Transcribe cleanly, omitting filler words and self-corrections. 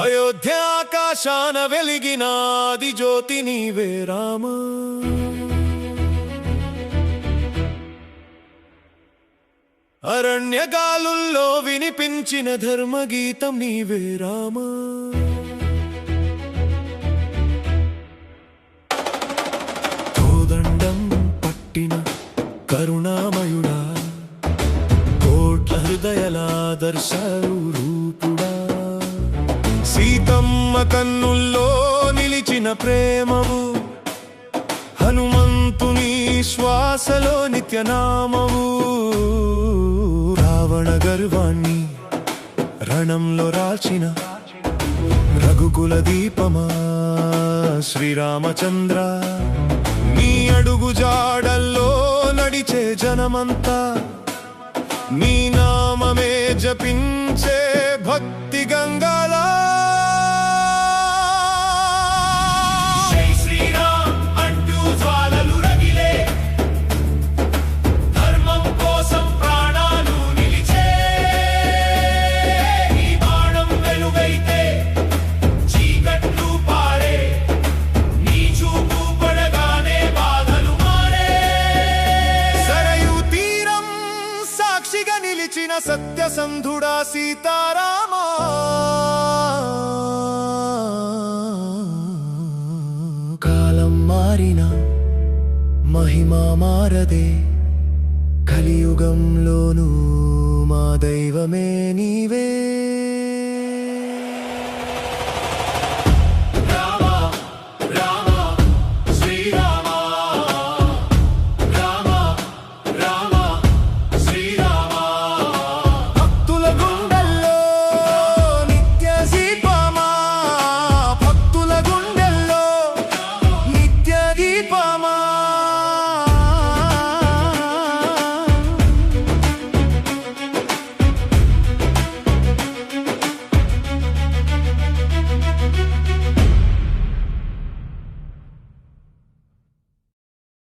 అయోధ్య ఆకాశాన వెలిగినాది జ్యోతి నీవే రామ. అరణ్యగాలుల్లో వినిపించిన ధర్మగీతం నీవే రామ. కోదండం పట్టిన కరుణామయుడా, కోట్ల హృదయల దర్శరూపుడా, సీతమ్మ కన్నుల్లో నిలిచిన ప్రేమవు, హనుమంతుని శ్వాసలో నిత్యనామవు. రావణ గర్వాన్ని రణంలో రాల్చిన రఘుకుల దీపమా శ్రీరామచంద్ర, నీ అడుగు జాడల్లో నడిచే జనమంతా నీ నామమే జపించే భక్తి గంగాలా. నిలిచిన సత్యసంధుడా సీతారామా, కాలం మారిన మహిమా మారదే, కలియుగంలోనూ మా దైవమే నీవే.